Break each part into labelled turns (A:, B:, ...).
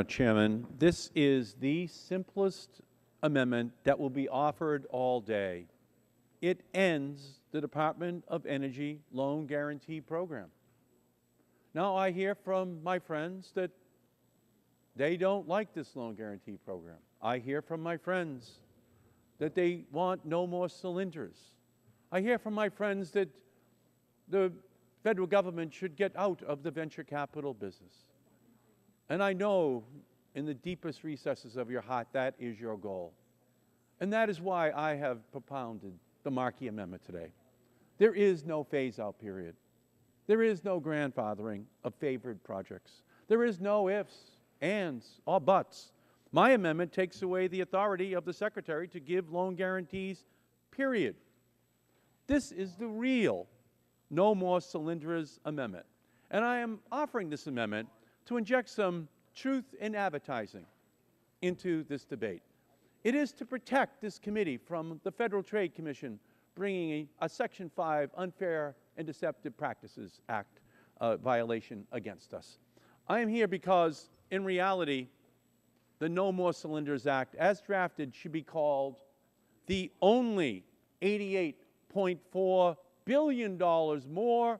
A: Chairman, this is the simplest amendment that will be offered all day. It ends the Department of Energy Loan Guarantee Program. Now, I hear from my friends that they don't like this loan guarantee program. I hear from my friends that they want no more Solyndras. I hear from my friends that the federal government should get out of the venture capital business. And I know in the deepest recesses of your heart that is your goal. And that is why I have propounded the Markey Amendment today. There is no phase-out period. There is no grandfathering of favored projects. There is no ifs, ands, or buts. My amendment takes away the authority of the Secretary to give loan guarantees, period. This is the real No More Solyndras amendment. And I am offering this amendment to inject some truth in advertising into this debate. It is to protect this committee from the Federal Trade Commission bringing a Section 5 Unfair and Deceptive Practices Act violation against us. I am here because, in reality, the No More Solyndras Act, as drafted, should be called the only $88.4 billion more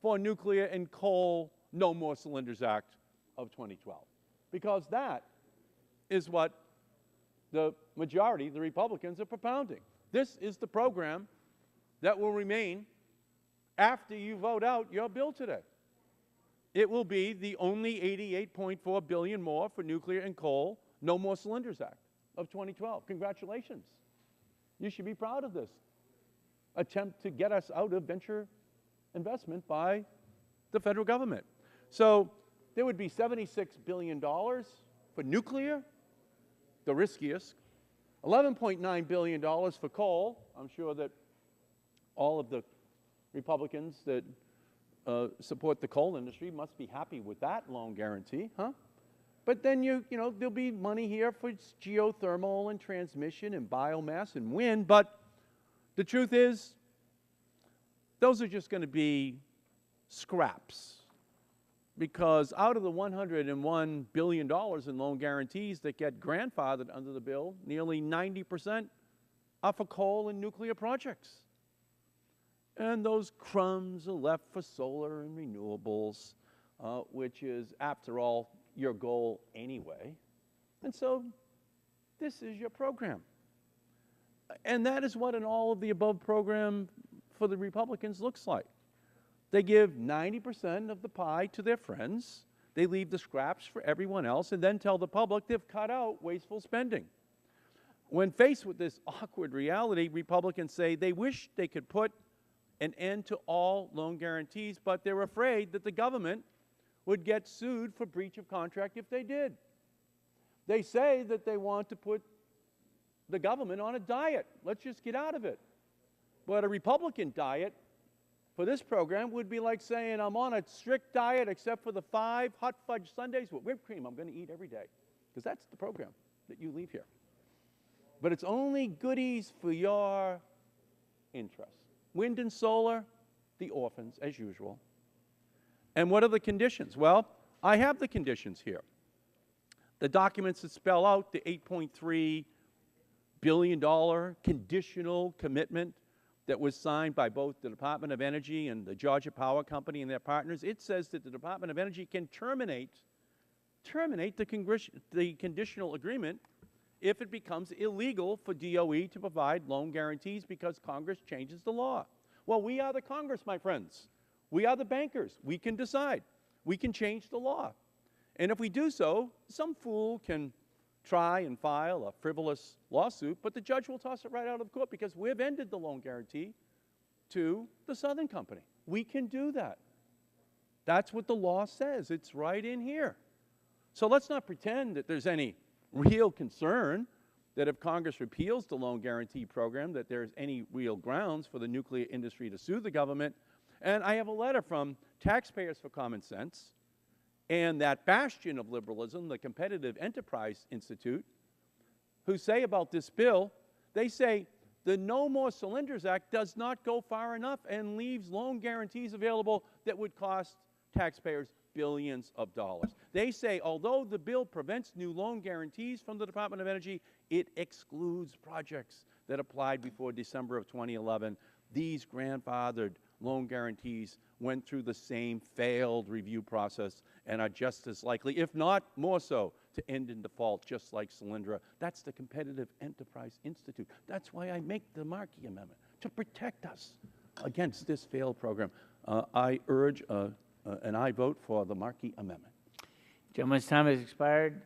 A: for nuclear and coal No More Solyndras Act of 2012, because that is what the majority, the Republicans, are propounding. This is the program that will remain after you vote out your bill today. It will be the only $88.4 billion more for nuclear and coal No More Solyndras Act of 2012. Congratulations. You should be proud of this attempt to get us out of venture investment by the federal government. So there would be $76 billion for nuclear, the riskiest, $11.9 billion for coal. I'm sure that all of the Republicans that support the coal industry must be happy with that loan guarantee, huh? But then there'll be money here for geothermal and transmission and biomass and wind, but the truth is those are just going to be scraps, because out of the $101 billion in loan guarantees that get grandfathered under the bill, nearly 90% are for coal and nuclear projects. And those crumbs are left for solar and renewables, which is, after all, your goal anyway. And so this is your program. And that is what an all-of-the-above program for the Republicans looks like. They give 90% of the pie to their friends. They leave the scraps for everyone else and then tell the public they've cut out wasteful spending. When faced with this awkward reality, Republicans say they wish they could put an end to all loan guarantees, but they're afraid that the government would get sued for breach of contract if they did. They say that they want to put the government on a diet. Let's just get out of it. But a Republican diet for this program would be like saying, I'm on a strict diet except for the 5 hot fudge sundaes with whipped cream I'm going to eat every day, because that's the program that you leave here. But it's only goodies for your interest. Wind and solar, the orphans, as usual. And what are the conditions? Well, I have the conditions here. The documents that spell out the $8.3 billion conditional commitment that was signed by both the Department of Energy and the Georgia Power Company and their partners. It says that the Department of Energy can terminate the conditional agreement if it becomes illegal for DOE to provide loan guarantees because Congress changes the law. Well, we are the Congress, my friends. We are the bankers. We can decide. We can change the law. And if we do so, some fool can try and file a frivolous lawsuit, but the judge will toss it right out of court because we've ended the loan guarantee to the Southern Company. We can do that. That's what the law says. It's right in here. So let's not pretend that there's any real concern that if Congress repeals the loan guarantee program, that there's any real grounds for the nuclear industry to sue the government. And I have a letter from Taxpayers for Common Sense and that bastion of liberalism, the Competitive Enterprise Institute, who say about this bill, they say the No More Solyndras Act does not go far enough and leaves loan guarantees available that would cost taxpayers billions of dollars. They say, although the bill prevents new loan guarantees from the Department of Energy, it excludes projects that applied before December of 2011. These grandfathered loan guarantees went through the same failed review process and are just as likely, if not more so, to end in default, just like Solyndra. That's the Competitive Enterprise Institute. That's why I make the Markey Amendment, to protect us against this failed program. I urge and I vote for the Markey Amendment.
B: Gentleman's time has expired.